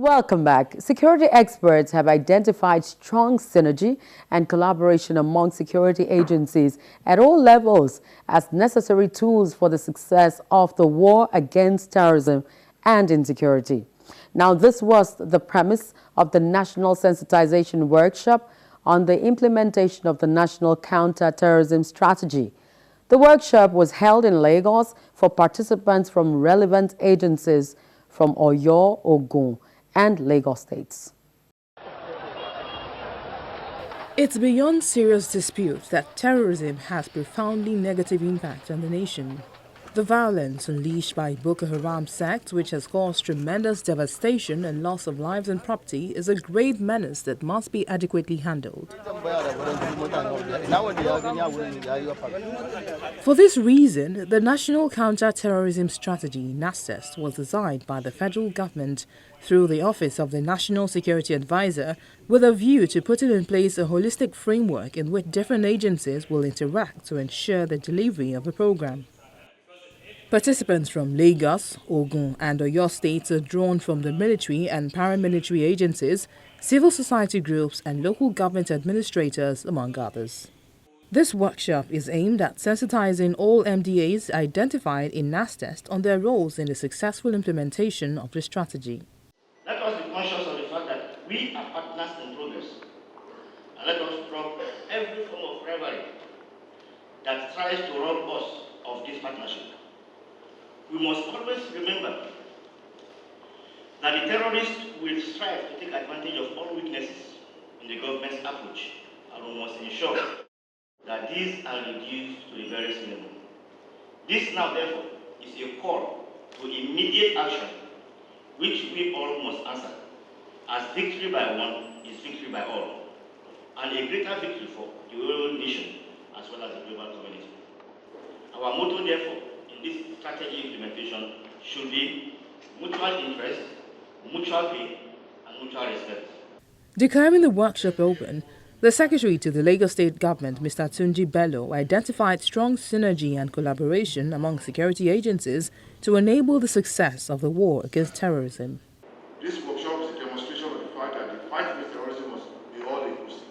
Welcome back. Security experts have identified strong synergy and collaboration among security agencies at all levels as necessary tools for the success of the war against terrorism and insecurity. Now, this was the premise of the National Sensitization Workshop on the implementation of the National Counter-Terrorism Strategy. The workshop was held in Lagos for participants from relevant agencies from Oyo, Ogun, and Lagos states. It's beyond serious dispute that terrorism has profoundly negative impact on the nation. The violence unleashed by Boko Haram sect, which has caused tremendous devastation and loss of lives and property, is a grave menace that must be adequately handled. For this reason, the National Counter-Terrorism Strategy (NASTES) was designed by the federal government through the Office of the National Security Advisor with a view to putting in place a holistic framework in which different agencies will interact to ensure the delivery of the program. Participants from Lagos, Ogun, and Oyo states are drawn from the military and paramilitary agencies, civil society groups, and local government administrators, among others. This workshop is aimed at sensitizing all MDAs identified in NASTES on their roles in the successful implementation of the strategy. Let us be conscious of the fact that we are partners in progress, and let us drop every form of rivalry that tries to rob us of this partnership. We must always remember that the terrorists will strive to take advantage of all weaknesses in the government's approach, and we must ensure that these are reduced to the barest minimum. This now, therefore, is a call to immediate action, which we all must answer, as victory by one is victory by all, and a greater victory for the whole nation as well as the global community. Our motto, therefore, in this strategy implementation should be mutual interest, mutual gain, and mutual respect. Declaring the workshop open, the Secretary to the Lagos State Government, Mr. Tunji Bello, identified strong synergy and collaboration among security agencies to enable the success of the war against terrorism. This workshop is a demonstration of the fact that the fight against terrorism must be all-inclusive.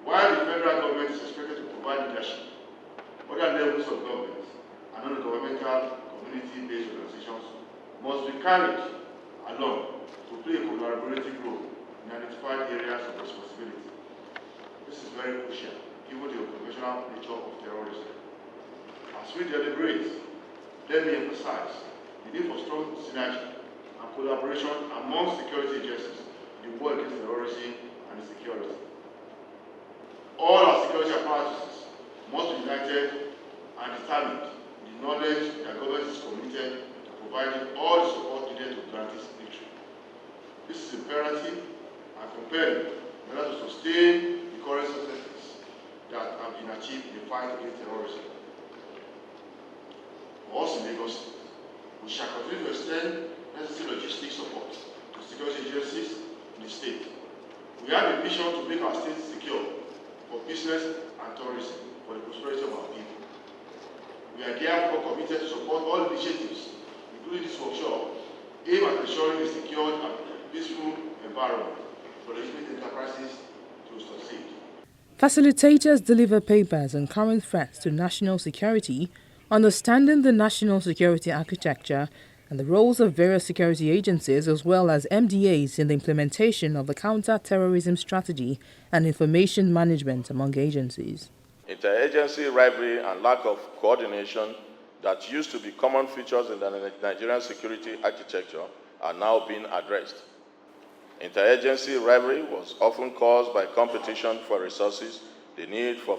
While the federal government is expected to provide leadership, other levels of government and non-governmental community-based organizations must be carried along to play a collaborative role in identified areas of responsibility. This is very crucial, given the unconventional nature of terrorism. As we deliberate, let me emphasize the need for strong synergy and collaboration among security agencies in the war against terrorism and insecurity. All our security apparatuses must be united and determined in the knowledge that government is committed to providing all the support needed to grant this victory. This is imperative and compelling in order to sustain the current successes that have been achieved in the fight against terrorism. For us in Lagos, we shall continue to extend necessary logistic support to security agencies in the state. We have a mission to make our state secure for business and tourism, for the prosperity of our people. We are therefore committed to support all initiatives, including this workshop, aimed at ensuring a secure and peaceful environment for legitimate enterprises to succeed. Facilitators deliver papers on current threats to national security, understanding the national security architecture, and the roles of various security agencies as well as MDAs in the implementation of the counter-terrorism strategy and information management among agencies. Interagency rivalry and lack of coordination that used to be common features in the Nigerian security architecture are now being addressed. Interagency rivalry was often caused by competition for resources, the need for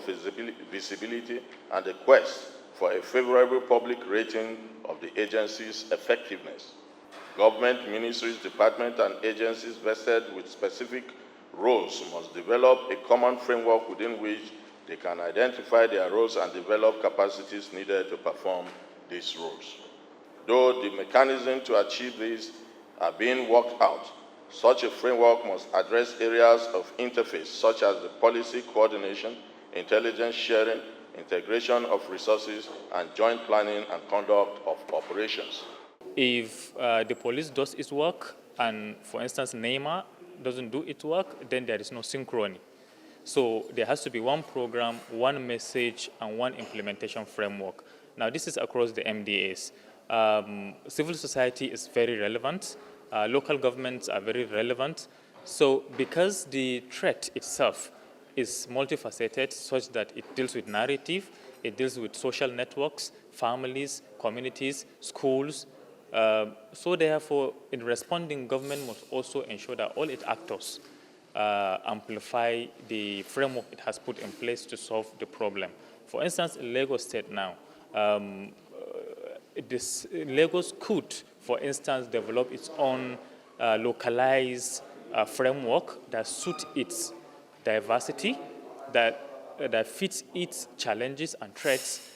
visibility, and the quest for a favorable public rating of the agency's effectiveness. Government, ministries, departments, and agencies vested with specific roles must develop a common framework within which they can identify their roles and develop capacities needed to perform these roles. Though the mechanisms to achieve this are being worked out, such a framework must address areas of interface such as the policy coordination, intelligence sharing, integration of resources, and joint planning and conduct of operations. If the police does its work and, for instance, Neymar doesn't do its work, then there is no synchrony. So there has to be one program, one message, and one implementation framework. Now, this is across the MDAs. Civil society is very relevant. Local governments are very relevant. So because the threat itself is multifaceted, such that it deals with narrative, it deals with social networks, families, communities, schools. So therefore, in responding, government must also ensure that all its actors amplify the framework it has put in place to solve the problem. For instance, in Lagos State now, Lagos could, for instance, develop its own localized framework that suits its diversity, that fits its challenges and threats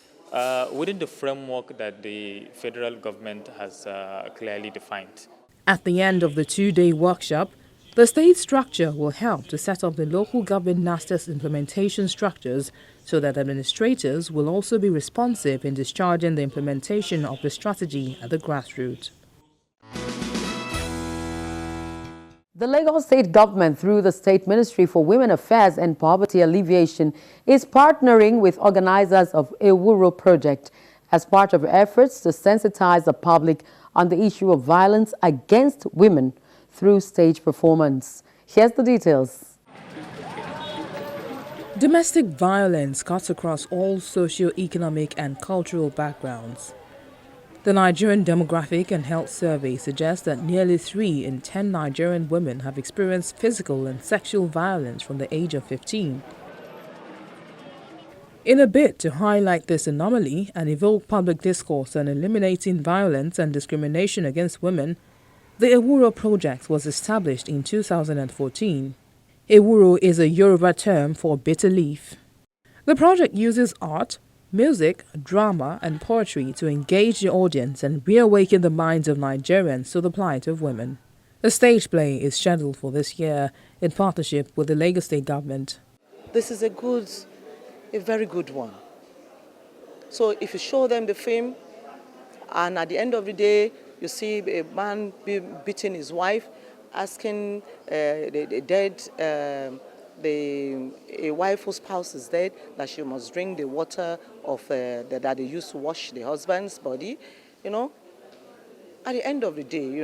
within the framework that the federal government has clearly defined. At the end of the two-day workshop, the state structure will help to set up the local government NASTES implementation structures so that administrators will also be responsive in discharging the implementation of the strategy at the grassroots. The Lagos State government, through the State Ministry for Women Affairs and Poverty Alleviation, is partnering with organizers of a Ewuro project as part of efforts to sensitize the public on the issue of violence against women through stage performance. Here's the details. Domestic violence cuts across all socio-economic and cultural backgrounds. The Nigerian Demographic and Health Survey suggests that nearly 3 in 10 Nigerian women have experienced physical and sexual violence from the age of 15. In a bid to highlight this anomaly and evoke public discourse on eliminating violence and discrimination against women, the Ewuro project was established in 2014. Ewuro is a Yoruba term for bitter leaf. The project uses art, music, drama, and poetry to engage the audience and reawaken the minds of Nigerians to the plight of women. A stage play is scheduled for this year in partnership with the Lagos State government. This is a very good one. So if you show them the film, and at the end of the day, you see a man beating his wife, asking the dead, a wife whose spouse is dead, that she must drink the water of that they used to wash the husband's body, At the end of the day,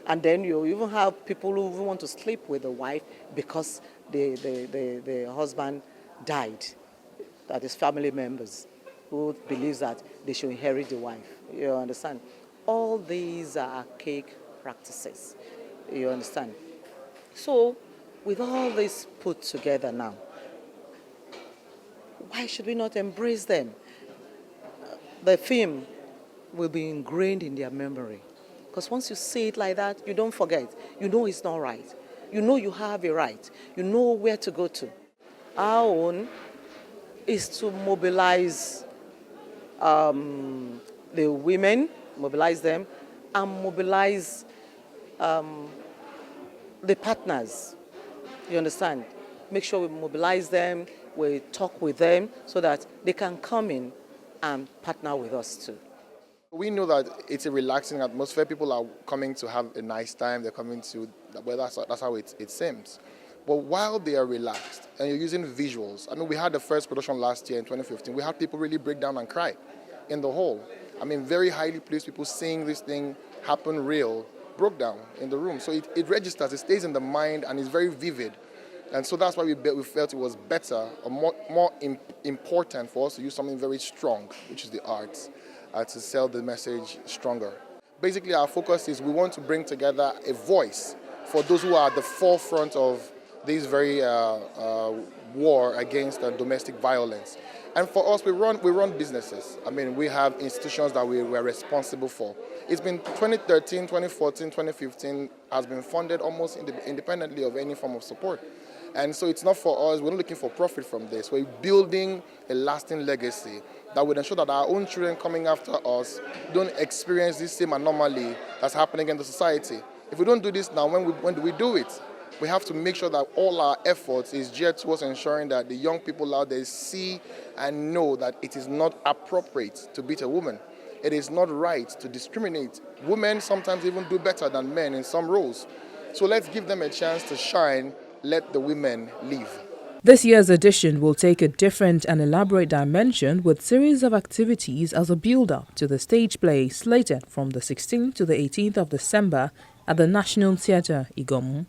and then you even have people who want to sleep with the wife because the husband died, that is family members who believes that they should inherit the wife. You understand? All these are archaic practices. You understand? So, with all this put together now, why should we not embrace them? The film will be ingrained in their memory. Because once you see it like that, you don't forget. You know it's not right. You know you have a right. You know where to go to. Our own is to mobilize the women, mobilize them, and mobilize the partners. You understand? Make sure we mobilize them, we talk with them so that they can come in and partner with us too. We know that it's a relaxing atmosphere. People are coming to have a nice time. They're coming to, well, that's how it seems. But while they are relaxed and you're using visuals, we had the first production last year in 2015. We had people really break down and cry in the hall. Very highly placed people seeing this thing happen real, broke down in the room. So it registers, it stays in the mind, and it's very vivid. And so that's why we felt it was better or more important for us to use something very strong, which is the arts, to sell the message stronger. Basically, our focus is we want to bring together a voice for those who are at the forefront of this very war against domestic violence. And for us, we run businesses. We have institutions that we're responsible for. It's been 2013, 2014, 2015 has been funded almost independently of any form of support. And so it's not for us, we're not looking for profit from this. We're building a lasting legacy that would ensure that our own children coming after us don't experience this same anomaly that's happening in the society. If we don't do this now, when do we do it? We have to make sure that all our efforts is geared towards ensuring that the young people out there see and know that it is not appropriate to beat a woman. It is not right to discriminate. Women sometimes even do better than men in some roles. So let's give them a chance to shine. Let the women leave. This year's edition will take a different and elaborate dimension with series of activities as a build-up to the stage play slated from the 16th to the 18th of December at the National Theatre, Igom.